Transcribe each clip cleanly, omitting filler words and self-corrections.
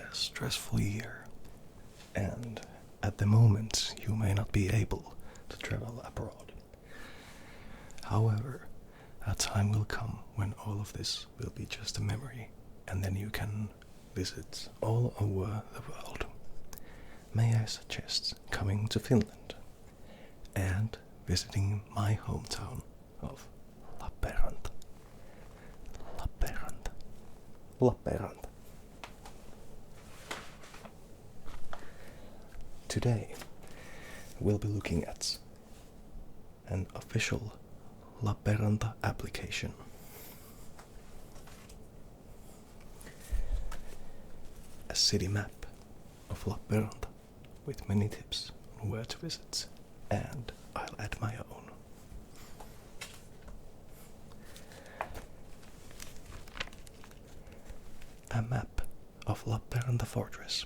a stressful year, and at the moment you may not be able to travel abroad. However, a time will come when all of this will be just a memory, and then you can visit all over the world. May I suggest coming to Finland and visiting my hometown of Lappeenranta. Lappeenranta. Lappeenranta. Today we'll be looking at an official Lappeenranta application. A city map of Lappeenranta with many tips on where to visit, and I'll add my own. A map of Lappeenranta Fortress.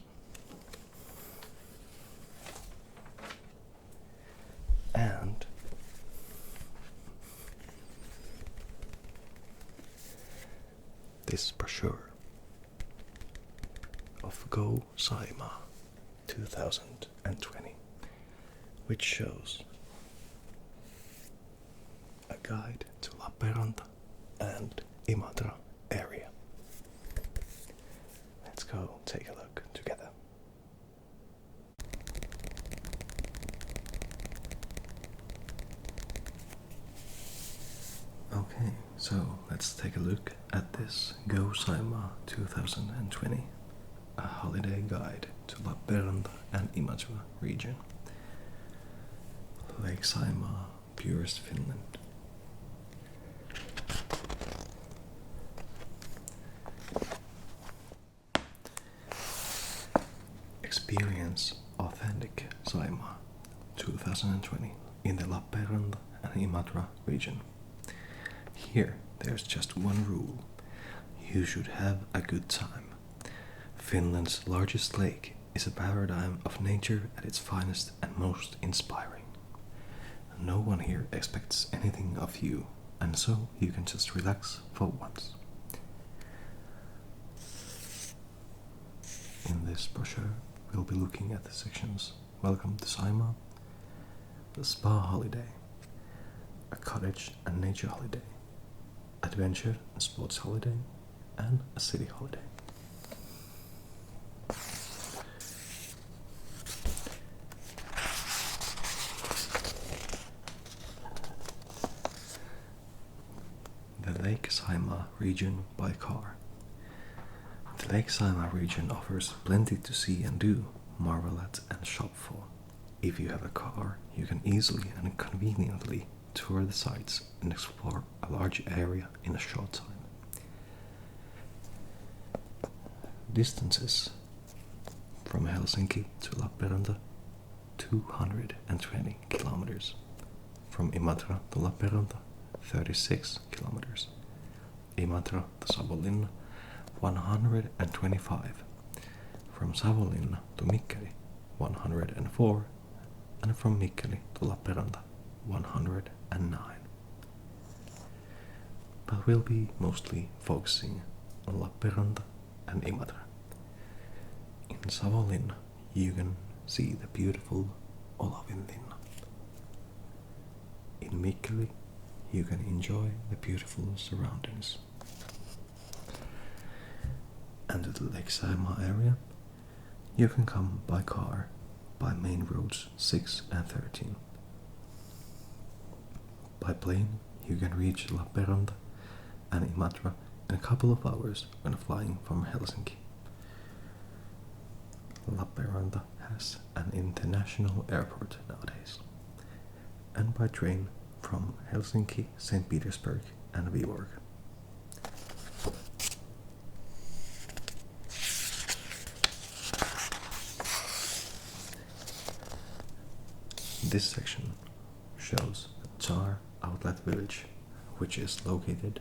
And this brochure of Go Saima 2020, which shows a guide to Lappeenranta and Imatra area. Let's go take a look together. Okay, so let's take a look at this Go Saima 2020, a holiday guide to Lappeenranta and Imatra region. Lake Saima, purest Finland. Experience authentic Saima 2020 in the Lappeenranta and Imatra region. Here, there's just one rule. You should have a good time. Finland's largest lake is a paradigm of nature at its finest and most inspiring. No one here expects anything of you, and so you can just relax for once. In this brochure, we'll be looking at the sections Welcome to Saima, the Spa Holiday, a Cottage and Nature Holiday, Adventure and Sports Holiday, and a City Holiday. The Lake Saima region by car. The Lake Saima region offers plenty to see and do, marvel at and shop for. If you have a car, you can easily and conveniently tour the sites and explore a large area in a short time. Distances from Helsinki to Lappeenranta, 220 kilometers. From Imatra to Lappeenranta, 36 kilometers. Imatra to Savonlinna, 125. From Savonlinna to Mikkeli, 104. And from Mikkeli to Lappeenranta, 109. But we'll be mostly focusing on Lappeenranta and Imatra. In Savonlinna, you can see the beautiful Olavinlinna. In Mikkeli, you can enjoy the beautiful surroundings. And to the Lake Saima area, you can come by car by main roads 6 and 13. By plane, you can reach Lappeenranta and Imatra in a couple of hours when flying from Helsinki. Lappeenranta has an international airport nowadays, and by train from Helsinki, St. Petersburg and Viborg. This section shows the Tsar Outlet Village, which is located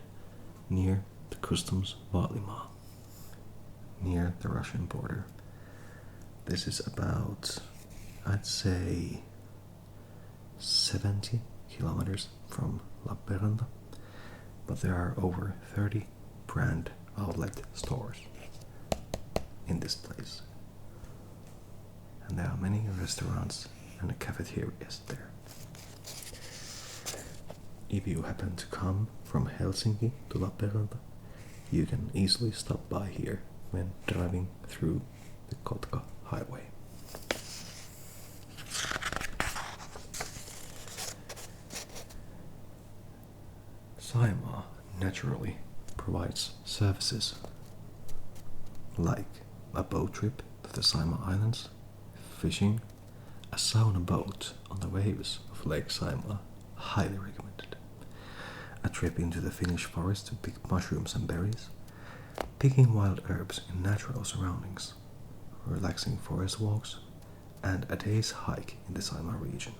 near the Customs Vaalima, near the Russian border. This is about, I'd say, 70 kilometers from Lappeenranta, but there are over 30 brand outlet stores. in this place. And there are many restaurants and cafeterias there. If you happen to come from Helsinki to Lappeenranta, you can easily stop by here when driving through the Kotka highway. Saima naturally provides services like a boat trip to the Saima Islands, fishing, a sauna boat on the waves of Lake Saima, highly recommended, a trip into the Finnish forest to pick mushrooms and berries, picking wild herbs in natural surroundings, relaxing forest walks, and a day's hike in the Saima region.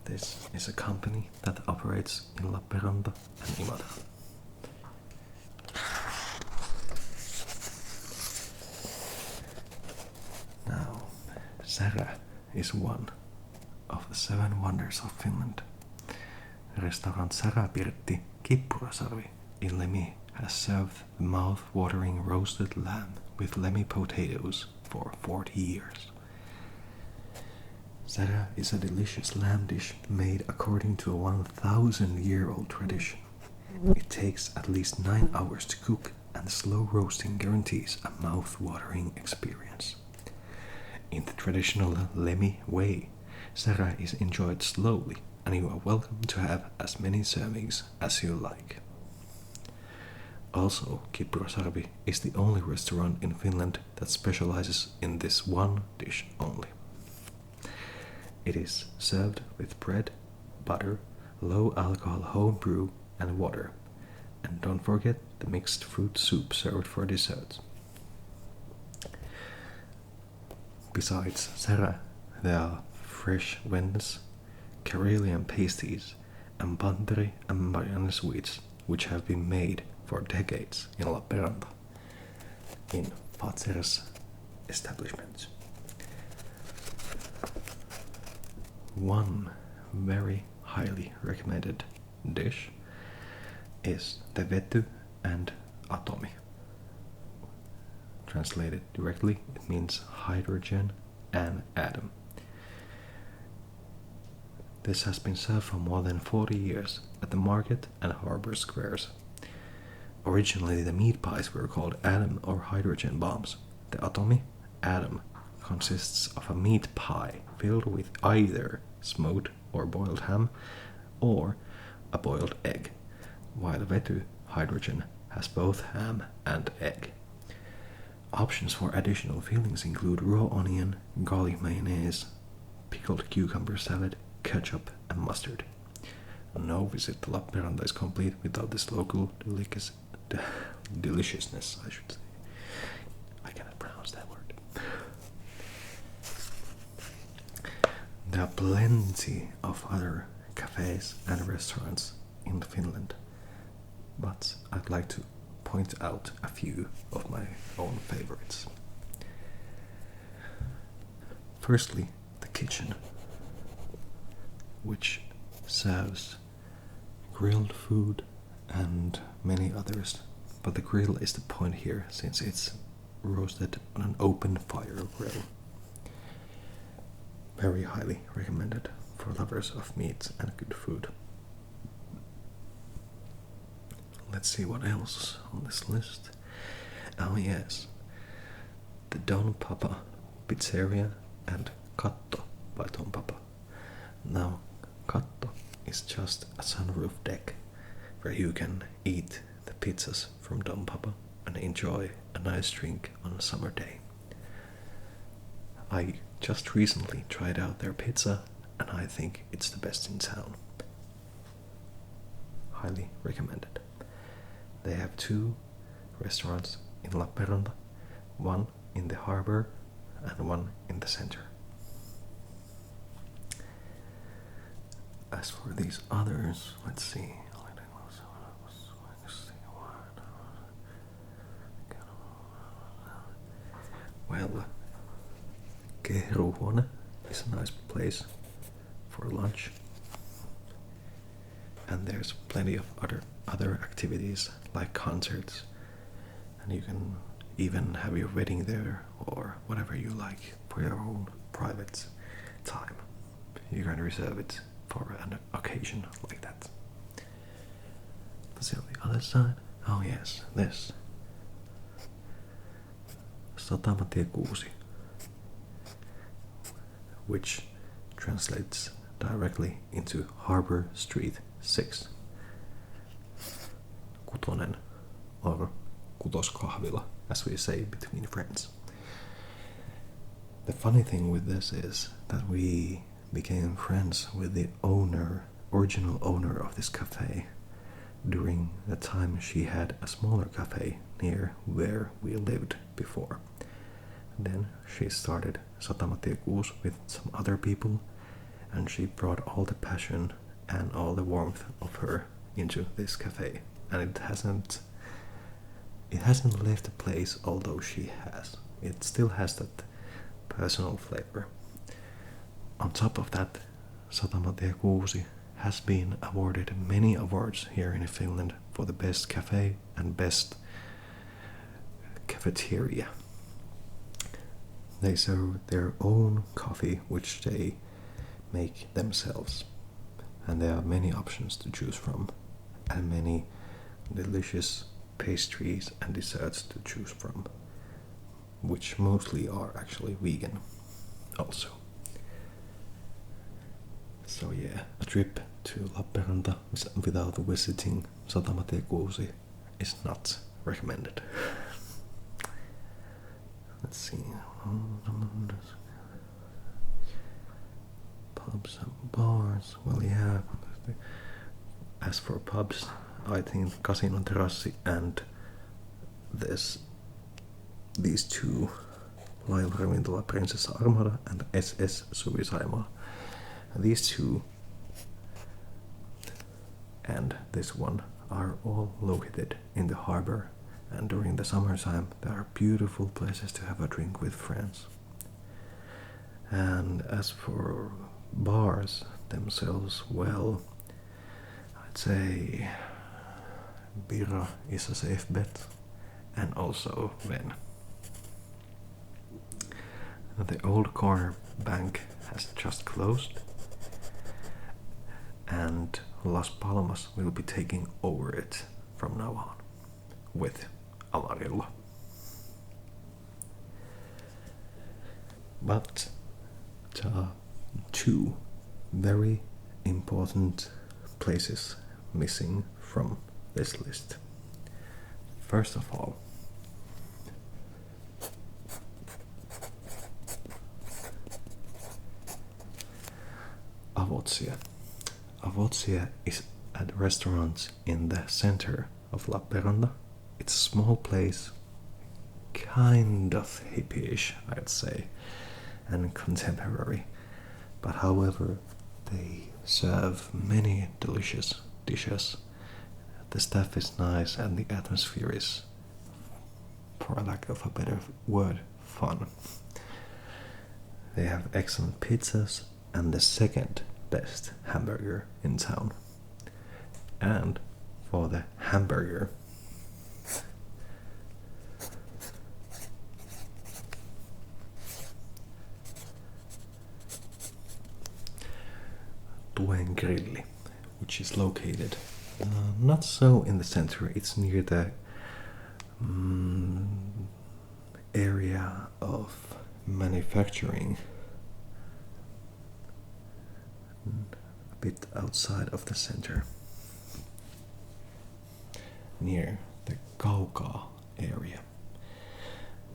This is a company that operates in Lappeenranta and Imatra. Now, Sara is one of the 7 wonders of Finland. Restaurant Sara Pirtti Kippurasarvi in Lemmi has served the mouth-watering roasted lamb with Lemmi potatoes for 40 years. Sara is a delicious lamb dish made according to a 1,000-year-old tradition. It takes at least 9 hours to cook, and slow roasting guarantees a mouth-watering experience. In the traditional Lemmi way, Sara is enjoyed slowly, and you are welcome to have as many servings as you like. Also, Kippurasarvi is the only restaurant in Finland that specializes in this one dish only. It is served with bread, butter, low alcohol home brew, and water. And don't forget the mixed fruit soup served for dessert. Besides Sara, there are fresh vents, Karelian pasties, and panteri and Marianne sweets, which have been made for decades in Lappeenranta, in Fatser's establishments. One very highly recommended dish is the vety and atomi. Translated directly, it means hydrogen and atom. This has been served for more than 40 years at the market and harbor squares. Originally, the meat pies were called atom or hydrogen bombs. The atomi, atom, consists of a meat pie filled with either smoked or boiled ham or a boiled egg, while vety, hydrogen, has both ham and egg. Options for additional fillings include raw onion, garlic mayonnaise, pickled cucumber salad, ketchup, and mustard. No visit to Lappeenranta is complete without this local deliciousness, I should say. I cannot pronounce that word. There are plenty of other cafes and restaurants in Finland, but I'd like to point out a few of my own favorites. Firstly, the kitchen, which serves grilled food and many others, but the grill is the point here since it's roasted on an open fire grill. Very highly recommended for lovers of meat and good food. Let's see what else on this list. Oh yes, the Don Papa Pizzeria and Katto by Don Papa. Now, Katto is just a sunroof deck where you can eat the pizzas from Don Papa and enjoy a nice drink on a summer day. I just recently tried out their pizza and I think it's the best in town. Highly recommended. They have 2 restaurants in Lappeenranta, one in the harbor and one in the center. As for these others, let's see. Well, Kehruhuone is a nice place for lunch. And there's plenty of other activities like concerts, and you can even have your wedding there or whatever you like for your own private time. You can reserve it for an occasion like that. Let's see on the other side. Oh yes, this. Satamatie 6, which translates directly into Harbor Street 6. Kutonen, or kutoskahvila, as we say between friends. The funny thing with this is that we became friends with the original owner of this cafe during the time she had a smaller cafe near where we lived before. Then she started Satamatie 6 with some other people, and she brought all the passion and all the warmth of her into this cafe. And it hasn't left the place, although she has. It still has that personal flavor. On top of that, Satamatie 6 has been awarded many awards here in Finland for the best cafe and best cafeteria. They serve their own coffee, which they make themselves. And there are many options to choose from, and many delicious pastries and desserts to choose from, which mostly are actually vegan also. So yeah, a trip to Lappeenranta without visiting Satamatie 6 is not recommended. Let's see. Pubs and bars. Well, yeah. As for pubs, I think Casino Terassi and these two, Laivaravintola Prinsessa Armada and SS Suvi Saima. These two and this one are all located in the harbor, and during the summertime there are beautiful places to have a drink with friends. And as for bars themselves, well, I'd say Birra is a safe bet, and also Ven. The old corner bank has just closed, and Las Palmas will be taking over it from now on with Amarilla. But there are two very important places missing from this list. First of all, Avotsia. Avotsia is a restaurant in the center of Lappeenranta. It's a small place, kind of hippie-ish, I'd say, and contemporary. But however, they serve many delicious dishes. The staff is nice and the atmosphere is, for lack of a better word, fun. They have excellent pizzas and the second best hamburger in town. And for the hamburger, Tuen Grilli, which is located not so in the center, it's near the area of manufacturing, a bit outside of the center, near the Kaukaa area.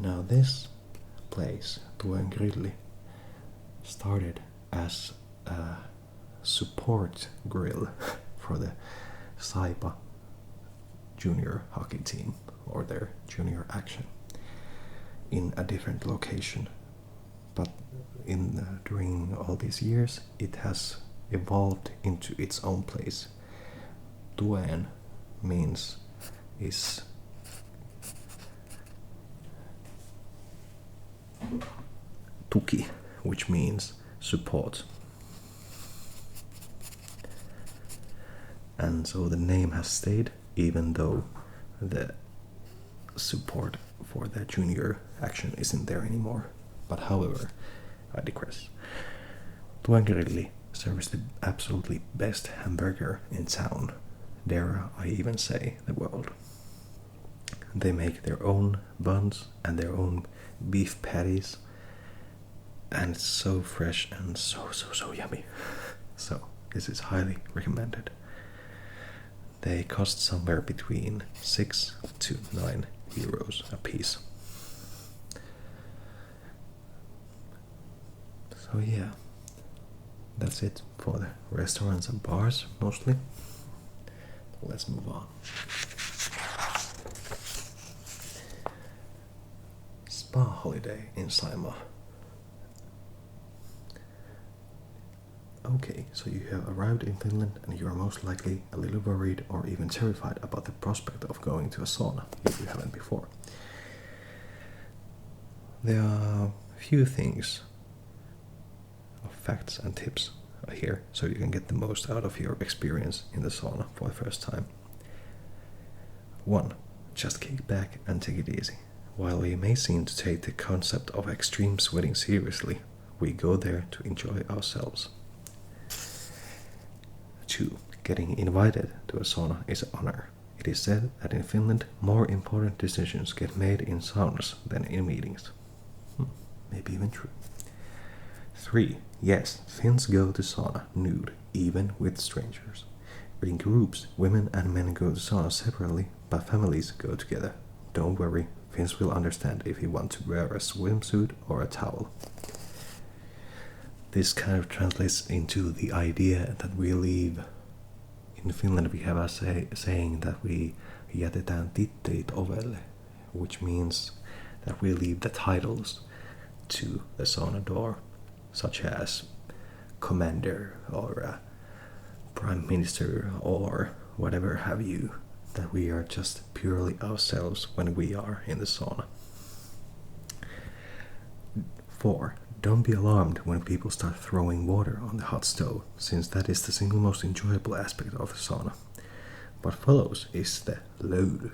Now this place, Tuen Grilli, started as a support grill for the Saima junior hockey team, or their junior action, in a different location. But during all these years, it has evolved into its own place. Tuen means is tuki, which means support. And so the name has stayed, even though the support before the junior action isn't there anymore. But however, I digress. Tuon Grilli serves the absolutely best hamburger in town, dare I even say the world. They make their own buns and their own beef patties, and it's so fresh and so yummy. So this is highly recommended. They cost somewhere between 6 to 9 euros a piece. So yeah, that's it for the restaurants and bars mostly. Let's move on. Spa holiday in Saima. Okay, so you have arrived in Finland and you are most likely a little worried or even terrified about the prospect of going to a sauna if you haven't before. There are a few things, facts and tips here so you can get the most out of your experience in the sauna for the first time. 1. Just kick back and take it easy. While we may seem to take the concept of extreme sweating seriously, we go there to enjoy ourselves. 2. Getting invited to a sauna is an honor. It is said that in Finland, more important decisions get made in saunas than in meetings. Maybe even true. 3. Yes, Finns go to sauna nude, even with strangers. In groups, women and men go to sauna separately, but families go together. Don't worry, Finns will understand if you want to wear a swimsuit or a towel. This kind of translates into the idea that we leave. In Finland we have a saying that we jätetään tittelit ovelle, which means that we leave the titles to the sauna door, such as commander or prime minister or whatever have you, that we are just purely ourselves when we are in the sauna. 4. Don't be alarmed when people start throwing water on the hot stove, since that is the single most enjoyable aspect of the sauna. What follows is the load,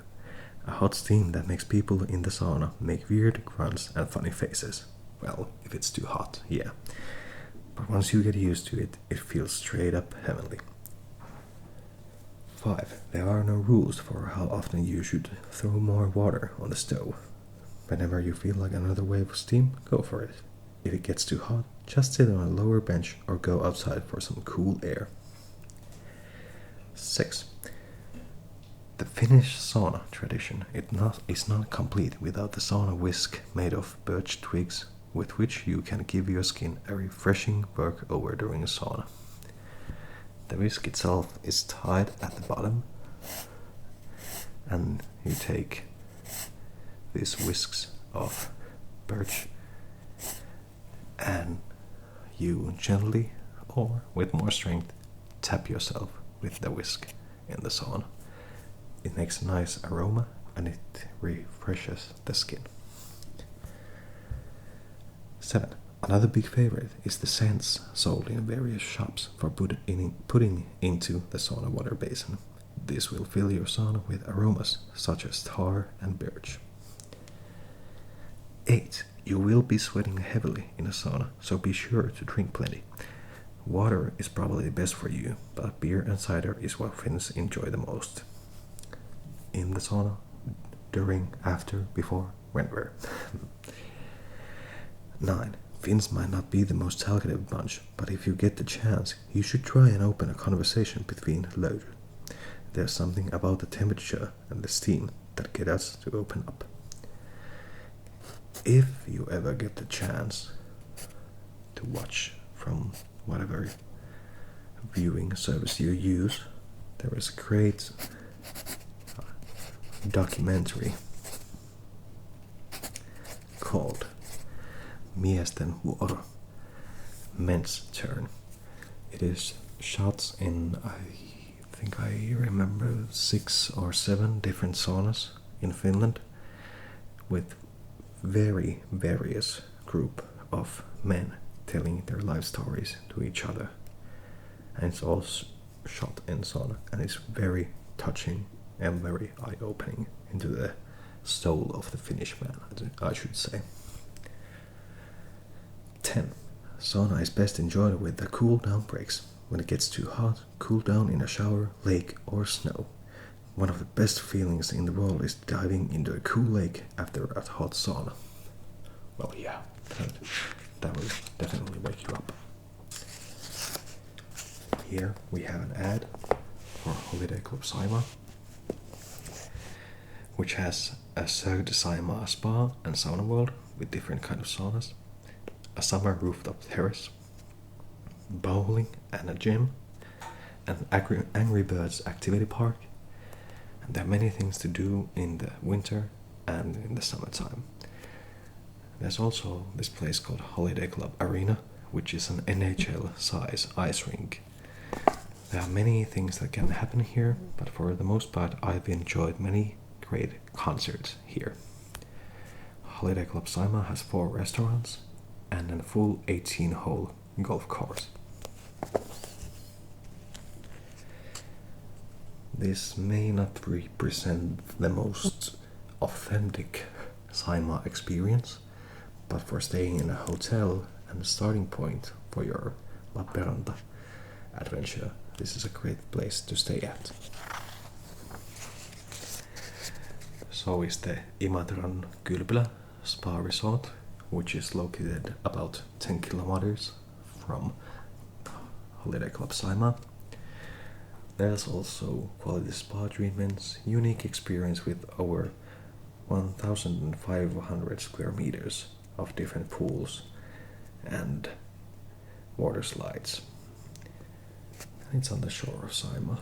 a hot steam that makes people in the sauna make weird grunts and funny faces. Well, if it's too hot, yeah. But once you get used to it, it feels straight up heavenly. 5. There are no rules for how often you should throw more water on the stove. Whenever you feel like another wave of steam, go for it. If it gets too hot, just sit on a lower bench or go outside for some cool air. 6. The Finnish sauna tradition is not complete without the sauna whisk made of birch twigs with which you can give your skin a refreshing work-over during a sauna. The whisk itself is tied at the bottom, and you take these whisks of birch and you gently, or with more strength, tap yourself with the whisk in the sauna. It makes a nice aroma and it refreshes the skin. 7. Another big favorite is the scents sold in various shops for putting into the sauna water basin. This will fill your sauna with aromas such as tar and birch. 8. You will be sweating heavily in a sauna, so be sure to drink plenty. Water is probably the best for you, but beer and cider is what Finns enjoy the most. In the sauna, during, after, before, whenever. 9. Finns might not be the most talkative bunch, but if you get the chance, you should try and open a conversation between load. There's something about the temperature and the steam that get us to open up. If you ever get the chance to watch from whatever viewing service you use, there is a great documentary called Miesten vuoro, Men's Turn. It is shot in, I think I remember, 6 or 7 different saunas in Finland with very various group of men telling their life stories to each other. And it's all shot in sauna, and it's very touching and very eye-opening into the soul of the Finnish man, I should say. 10. Sauna is best enjoyed with the cool down breaks. When it gets too hot, cool down in a shower, lake, or snow. One of the best feelings in the world is diving into a cool lake after a hot sauna. Well, yeah, that will definitely wake you up. Here we have an ad for Holiday Club Saima, which has a Cirque du Saima spa and sauna world with different kind of saunas, a summer rooftop terrace, bowling and a gym, an Angry Birds activity park, and there are many things to do in the winter and in the summertime. There's also this place called Holiday Club Arena, which is an NHL size ice rink. There are many things that can happen here, but for the most part I've enjoyed many great concerts here. Holiday Club Saima has 4 restaurants and a full 18-hole golf course. This may not represent the most authentic Saima experience, but for staying in a hotel and a starting point for your Lappeenranta adventure, this is a great place to stay at. So is the Imatran Kylpylä Spa Resort, which is located about 10 kilometers from Holiday Club Saima. There's also quality spa treatments, unique experience with over 1,500 square meters of different pools and water slides. It's on the shore of Saima.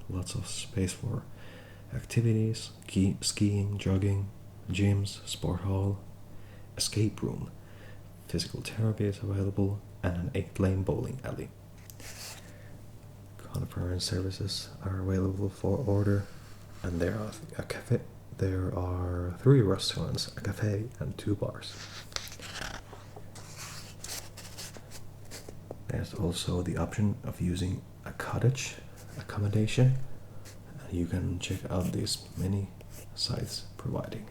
Lots of space for activities, skiing, jogging, gyms, sport hall, escape room, physical therapy is available, and an 8-lane bowling alley. Conference services are available for order, and there are 3 restaurants, a cafe, and 2 bars. There's also the option of using a cottage accommodation, and you can check out these many sites providing.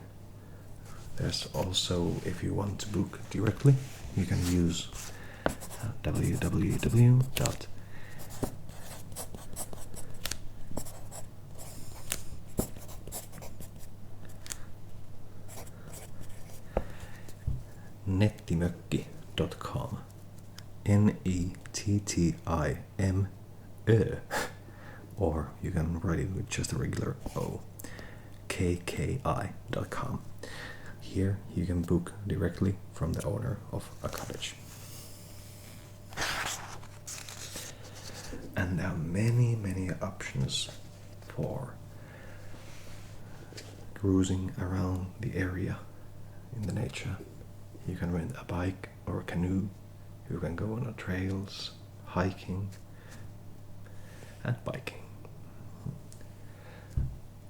There's also, if you want to book directly, you can use www. nettimökki.com NETTIME, or you can write it with just a regular O, KKI.com. Here you can book directly from the owner of a cottage. And there are many options for cruising around the area in the nature. You can rent a bike or a canoe, you can go on trails, hiking and biking.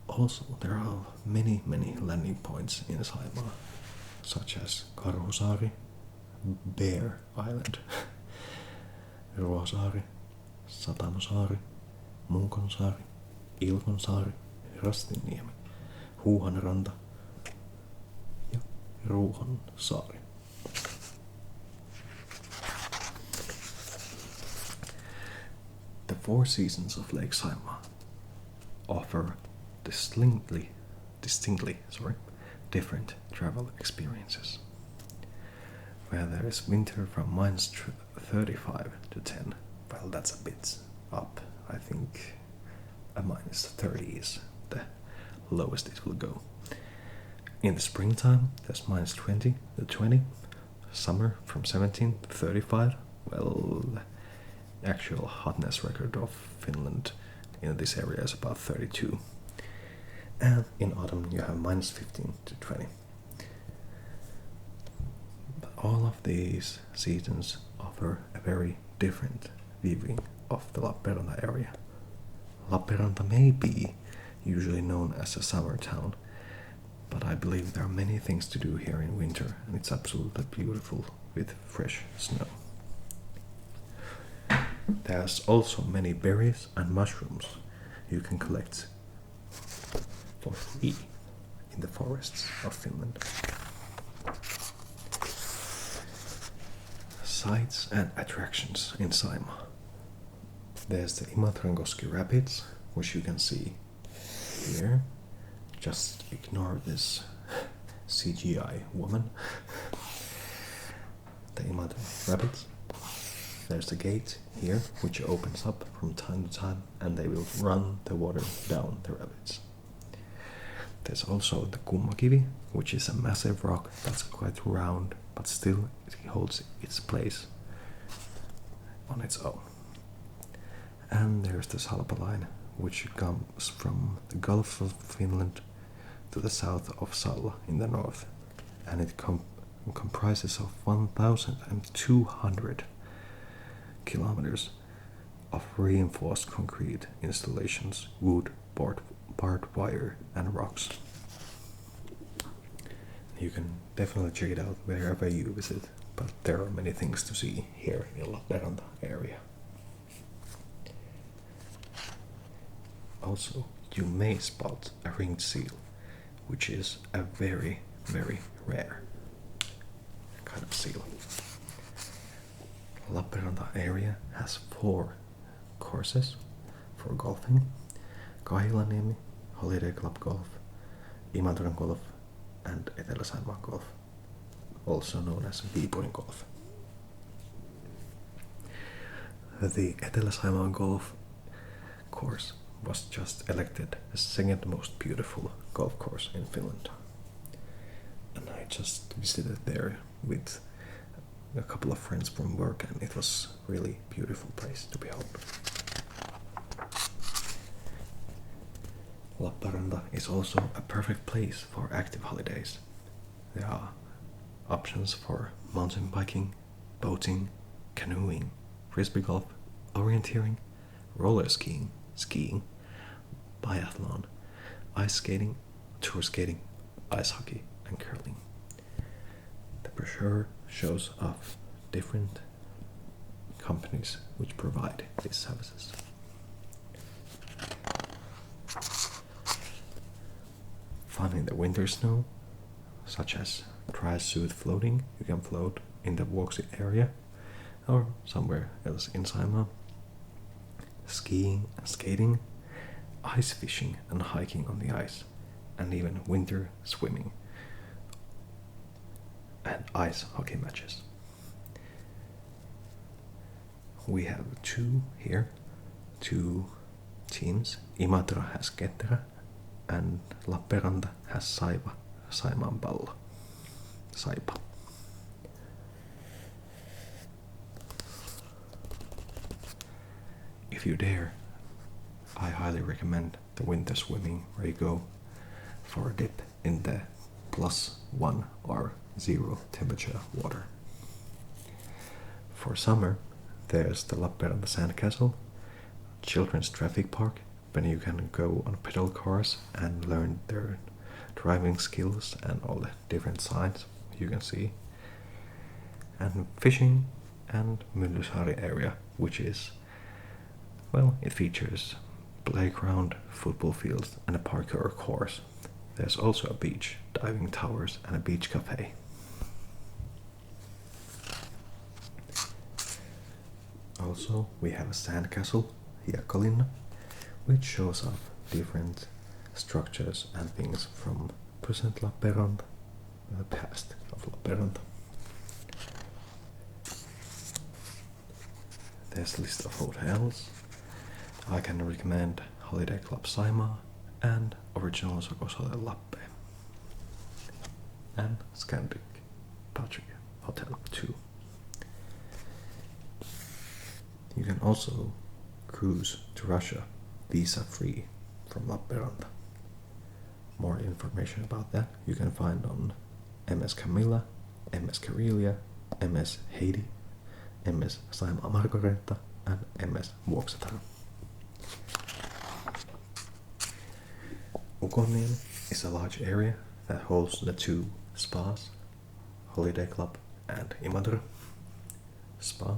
Also, there are many landing points in Saima, such as Karhusaari, Bear Island, Ruosaari, Satamosaari, Munkonsaari, Ilkonsaari, Rastiniemi, Huuhanranta ja Ruuhonsaari. The 4 seasons of Lake Saima offer distinctly different travel experiences. Where there is winter from minus 35 to 10, well, that's a bit up. I think a minus 30 is the lowest it will go. In the springtime, there's minus 20 to 20. Summer from 17 to 35. Well, the actual hotness record of Finland in this area is about 32. And in autumn you have minus 15 to 20. But all of these seasons offer a very different viewing of the Lappeenranta area. Lappeenranta may be usually known as a summer town, but I believe there are many things to do here in winter, and it's absolutely beautiful with fresh snow. There's also many berries and mushrooms you can collect for free in the forests of Finland. Sights and attractions in Saima. There's the Imatrankoski Rapids, which you can see here. Just ignore this CGI woman. The Imatra Rapids. There's the gate here, which opens up from time to time, and they will run the water down the rapids. There's also the Kummakivi, which is a massive rock that's quite round, but still it holds its place on its own. And there's the Salpa line, which comes from the Gulf of Finland to the south of Salla in the north, and it comprises of 1,200 kilometers of reinforced concrete installations, wood, barbed wire, and rocks. You can definitely check it out wherever you visit, but there are many things to see here in Lappeenranta area. Also, you may spot a ringed seal, which is a very, very rare kind of seal. Lappeenranta area has 4 courses for golfing: Kahilaniemi, Holiday Club Golf, Imatran Golf, and Etelä-Saimaan Golf, also known as B-Point Golf. The Etelä-Saimaan Golf course was just elected the second most beautiful golf course in Finland. And I just visited there with a couple of friends from work, and it was really beautiful place to behold. Lappeenranta is also a perfect place for active holidays. There are options for mountain biking, boating, canoeing, frisbee golf, orienteering, roller skiing, biathlon, ice skating, tour skating, ice hockey, and curling. The brochure shows off different companies which provide these services. Fun in the winter snow, such as dry suit floating. You can float in the Vuoksi area or somewhere else in Saima. Skiing and skating, ice fishing and hiking on the ice, and even winter swimming and ice hockey matches. We have 2 here, 2 teams. Imatra has Kettera and Lappeenranta has Saimaan Pallo. Saipa. If you dare, I highly recommend the winter swimming, where you go for a dip in the +1 or 0 temperature water. For summer, there's the Lappeenranta Sandcastle, children's traffic park, when you can go on pedal cars and learn their driving skills and all the different signs you can see. And fishing and Myllysaari area, which is, well, it features playground, football fields, and a parkour course. There's also a beach, diving towers, and a beach cafe. Also, we have a sandcastle, Hiekkalinna, which shows off different structures and things from present Lappeenranta and the past of Lappeenranta. There's a list of hotels. I can recommend Holiday Club Saima and Original Sokoshotel Lappe, and Scandic Patrick Hotel 2. You can also cruise to Russia visa-free from Lappeenranta. More information about that you can find on MS Camilla, MS Karelia, MS Heidi, MS Saima Margareta, and MS Vuoksatar. Ukoniemi is a large area that holds the 2 spas, Holiday Club and Imatra Spa,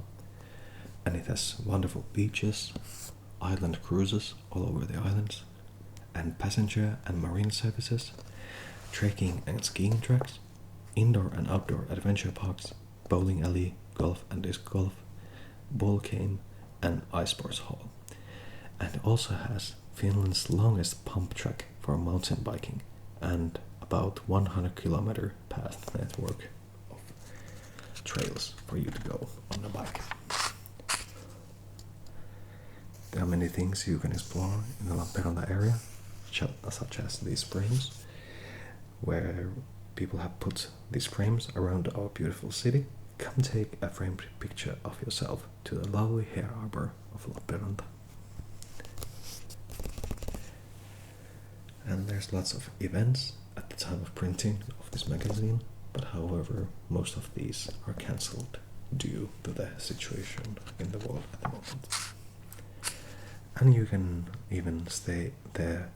and it has wonderful beaches, island cruises all over the islands, and passenger and marine services, trekking and skiing tracks, indoor and outdoor adventure parks, bowling alley, golf and disc golf, ball game, and ice sports hall. And it also has Finland's longest pump track for mountain biking and about 100-kilometer path network of trails for you to go on a bike. There are many things you can explore in the Lappeenranta area, such as these frames, where people have put these frames around our beautiful city. Come take a framed picture of yourself to the lovely hair harbor of Lappeenranta. And there's lots of events at the time of printing of this magazine, but however, most of these are cancelled due to the situation in the world at the moment. And you can even stay there.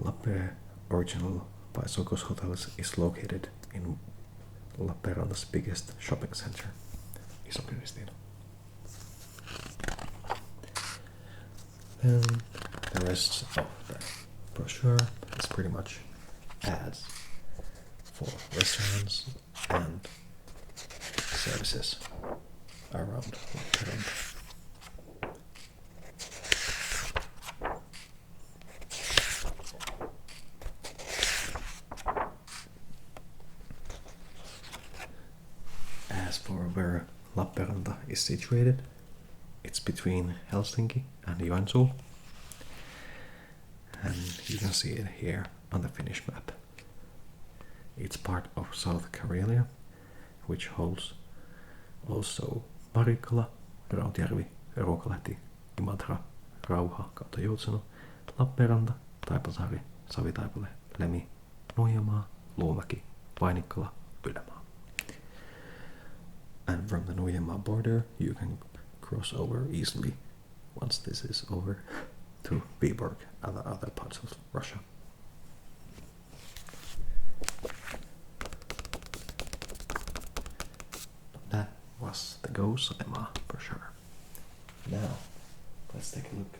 Lappeenranta Original by Sokos Hotels is located in Lappeenranta's biggest shopping center, Iso-Kristiina. Then the rest of the brochure is pretty much ads for restaurants and services around Lappeenranta. As for where Lappeenranta is situated, it's between Helsinki and Joensuu, and you can see it here on the Finnish map. It's part of South Karelia, which holds also Parikkala, Rautjärvi, Ruokolahti, Imatra, Rauha kautta Joutseno, Lappeenranta, Taipalsaari, Savitaipale, Lemi, Nuijamaa, Luumäki, Vainikkala, Yllämaa. And from the Nuijamaa border you can cross over easily, once this is over, to Viborg and the other parts of Russia. That was the Go Saima brochure. Now, let's take a look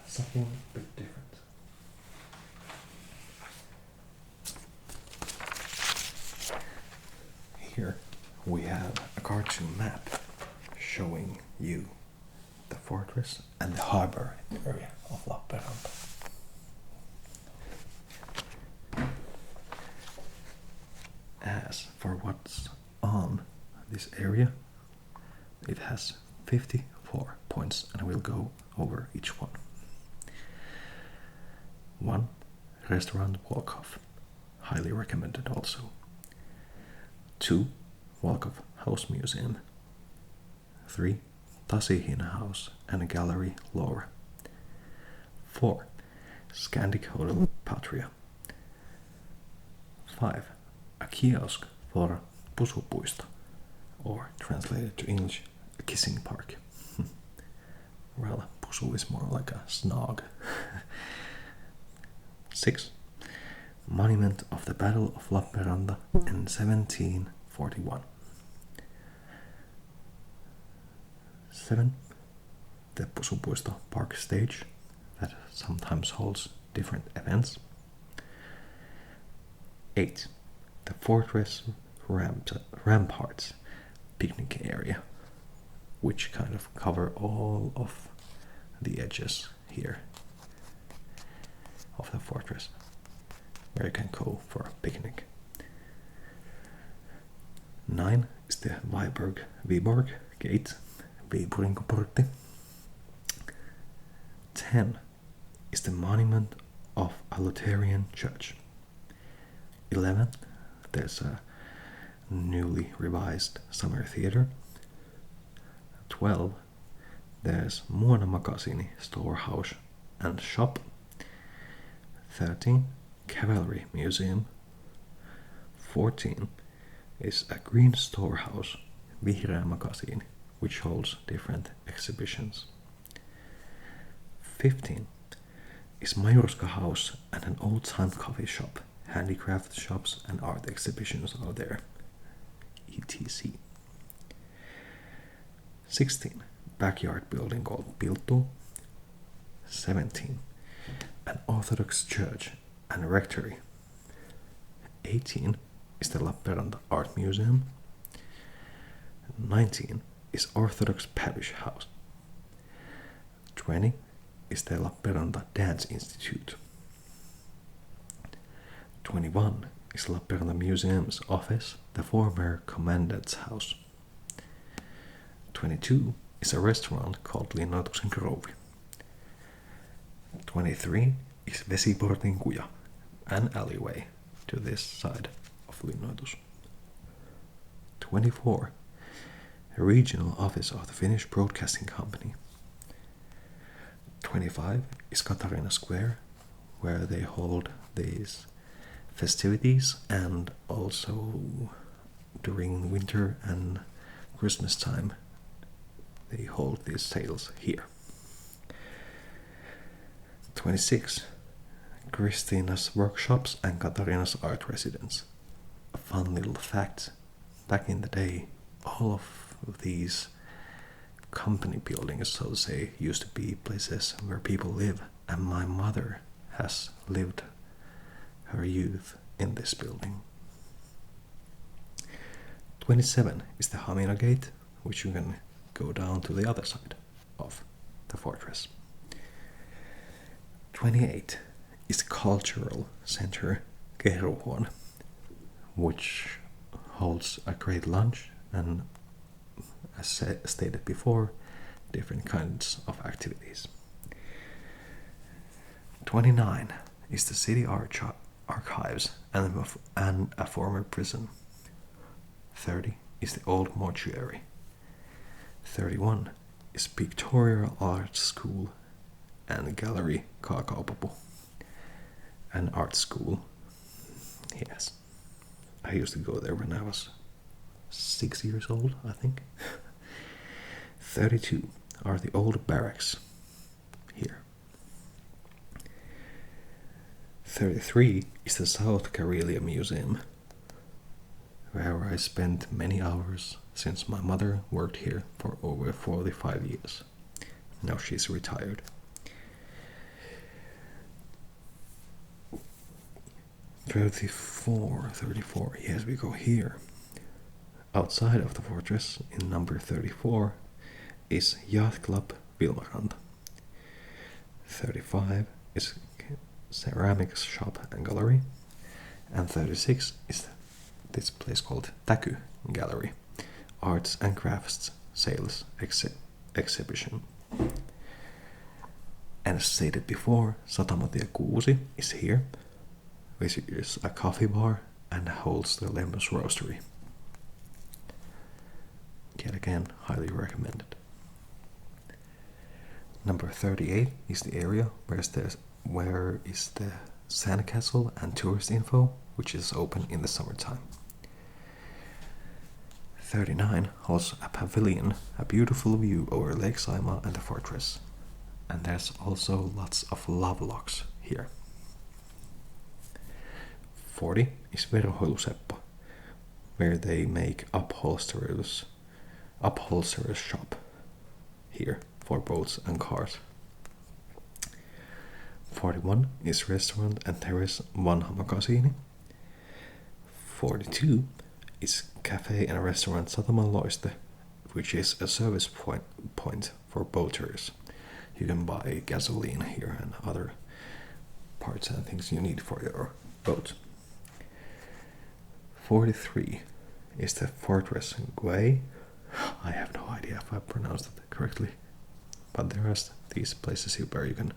at something a bit different. Here we have a cartoon map showing you the fortress and the harbor area of Lappeenranta. As for what's on this area, it has 54 points, and I will go over each one. 1. Restaurant walk-off. Highly recommended also. 2. Walk-off house museum. 3. Tasihina House and Gallery Lore. 4. Scandic Hotel Patria. 5. A kiosk for Pusupuisto, or translated to English, a kissing park. Well, Pusu is more like a snog. 6. Monument of the Battle of Lappeenranta in 1741. 7. The Pusupuisto Park stage that sometimes holds different events. 8. The Fortress Ramparts picnic area, which kind of cover all of the edges here of the fortress, where you can go for a picnic. 9 is the Viborg Gate, Viipurinkoportti. 10 is the monument of a Lutheran church. 11, there's a newly revised summer theater. 12, there's Muona Makasini storehouse and shop. 13, Cavalry Museum. 14 is a green storehouse, Vihreä Makasiini, which holds different exhibitions. 15 is Majorska House and an old-time coffee shop. Handicraft shops and art exhibitions are there, etc. 16, backyard building called Piltu. 17, an Orthodox church and rectory. 18 is the Lappeenranta Art Museum. 19 is Orthodox Parish House. 20 is the Lappeenranta Dance Institute. 21 is Lappeenranta Museum's office, the former Commandant's House. 22 is a restaurant called Linnoituksen Krovi. 23 is Vesiportin Kuja, an alleyway to this side of Linnoitus. 24, a regional office of the Finnish Broadcasting Company. 25 is Katarina Square, where they hold these festivities, and also during winter and Christmas time they hold these sales here. 26, Christina's workshops and Katarina's art residence. A fun little fact, back in the day, all of these company buildings, so to say, used to be places where people live, and my mother has lived her youth in this building. 27 is the Hamina Gate, which you can go down to the other side of the fortress. 28 is the Cultural Center Keruhuone, which holds a great lunch and, as stated before, different kinds of activities. 29 is the City Archives and a former prison. 30 is the Old Mortuary. 31 is Pictorial Art School and Gallery Kaakaopapu. An art school. Yes. I used to go there when I was 6 years old, I think. 32 are the old barracks here. 33 is the South Karelia Museum, where I spent many hours since my mother worked here for over 45 years. Now she's retired. 34, yes, we go here. Outside of the fortress, in number 34, is Yacht Club Vilmaranta. 35 is ceramics shop and gallery. And 36 is this place called Täky Gallery, arts and crafts sales exhibition. And as stated before, Satamatie 6 is here, which is a coffee bar and holds the Lemmus Roastery. Yet again, highly recommended. Number 38 is the area where is the Sandcastle and tourist info, which is open in the summertime. 39 holds a pavilion, a beautiful view over Lake Saima and the fortress. And there's also lots of lovelocks here. 40 is Verohoiluseppo, where they make upholsterers shop here for boats and cars. 41 is restaurant and terrace Vanha Makasiini. 42 is cafe and restaurant Sataman Loiste, which is a service point for boaters. You can buy gasoline here and other parts and things you need for your boat. 43 is the Fortress Guay. I have no idea if I pronounced it correctly, but there are these places here where you can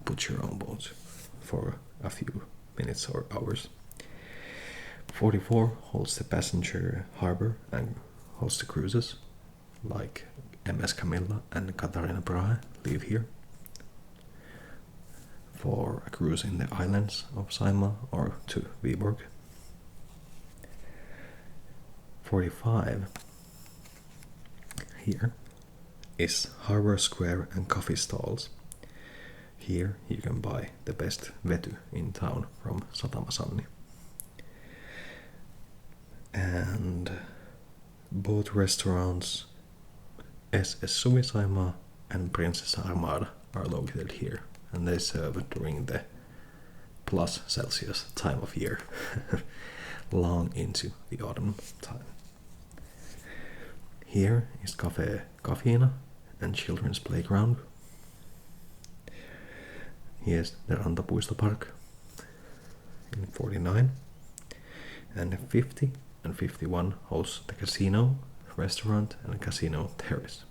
put your own boat for a few minutes or hours. 44 holds the passenger harbor and hosts the cruises, like MS Camilla and Katarina Brahe leave here for a cruise in the islands of Saima or to Viborg. 45 here is Harbor Square and coffee stalls. Here you can buy the best vety in town from Satama Sanni. And both restaurants SS Suvisaima and Princess Armada are located here and they serve during the plus Celsius time of year, long into the autumn time. Here is Cafe Cafina and children's playground. Here's the Rantapuistopark in 49, and 50 and 51 hosts the casino, restaurant and casino terrace.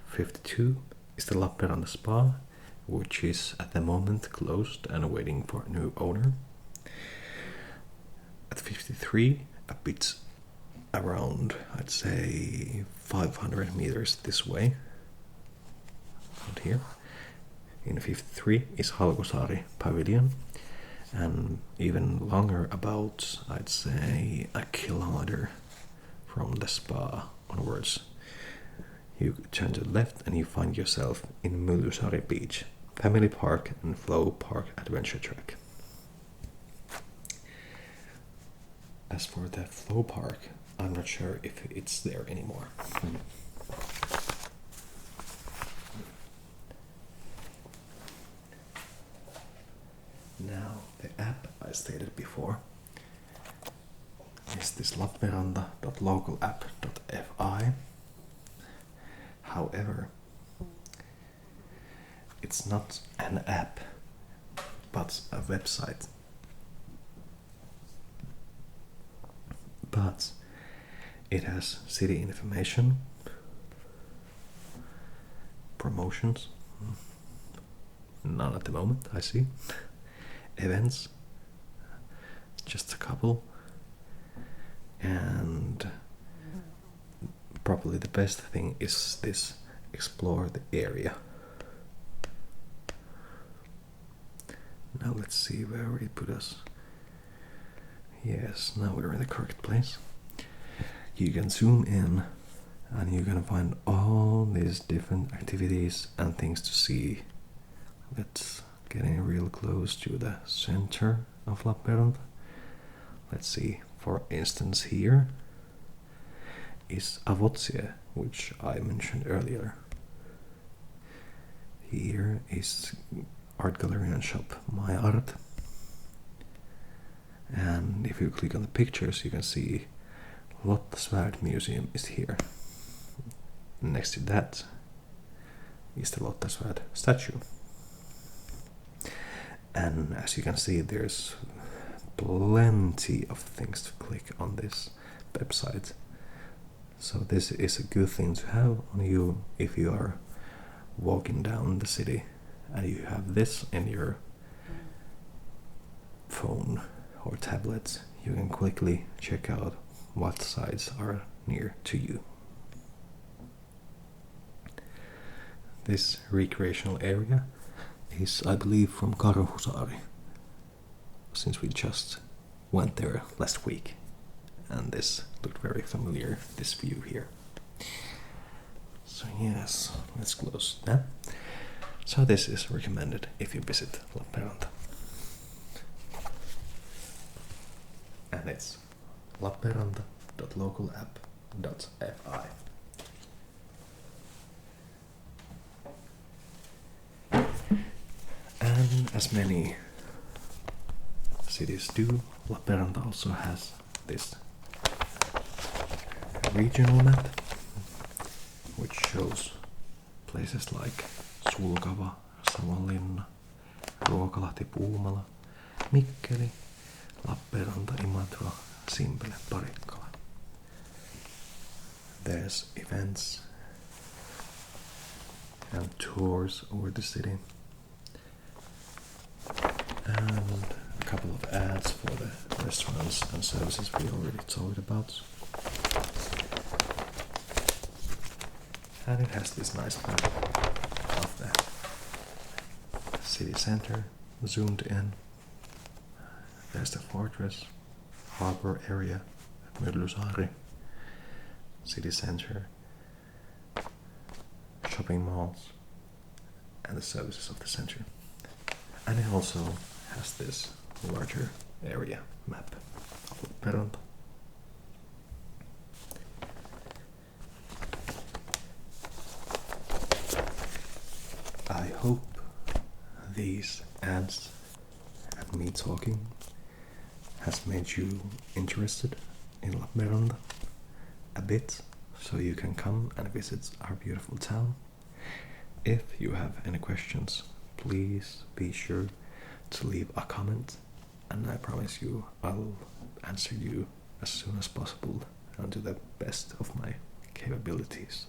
52 is the Lappeenranta Spa, which is at the moment closed and waiting for a new owner. At 53, a bit around, I'd say 500 meters this way, out here. In 53 is Halkosaari Pavilion, and even longer, about, I'd say, a kilometer from the spa onwards. You turn to the left and you find yourself in Myllysaari Beach, Family Park and Flow Park Adventure Track. As for the Flow Park, I'm not sure if it's there anymore. Now, the app I stated before is this Lappeenranta.localapp.fi. However, it's not an app, but a website. But it has city information, promotions, none at the moment, I see, events, just a couple, and probably the best thing is this explore the area. Now let's see where it put us. Yes, now we're in the correct place. You can zoom in and you can find all these different activities and things to see. Let's get in real close to the center of Lappeenranta. Let's see, for instance, here is Avotsie, which I mentioned earlier. Here is art gallery and shop My Art. And if you click on the pictures, you can see Lotta Svärd Museum is here. Next to that is the Lotta Svärd statue. And as you can see, there's plenty of things to click on this website. So this is a good thing to have on you if you are walking down the city and you have this in your phone or tablet. You can quickly check out what sites are near to you. This recreational area is, I believe, from Karhusaari, since we just went there last week, and this looked very familiar, this view here. So yes, let's close that. So this is recommended if you visit Lappeenranta. And it's Lappeenranta.localapp.fi. And as many cities do, Lappeenranta also has this regional map, which shows places like Sulkava, Savonlinna, Ruokalahti, Puumala, Mikkeli, Lappeenranta, Imatra, Simpele, Parikkala. There's events and tours over the city, and a couple of ads for the restaurants and services we already talked about. And it has this nice map of the city center zoomed in. There's the fortress, harbor area, Myllysaari, city center, shopping malls, and the services of the center. And it also has this larger area map of Lappeenranta. I hope these ads and me talking has made you interested in Lappeenranta a bit, so you can come and visit our beautiful town. If you have any questions, please be sure to leave a comment, and I promise you I'll answer you as soon as possible and to the best of my capabilities.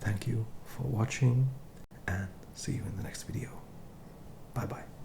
Thank you for watching, and see you in the next video. Bye bye.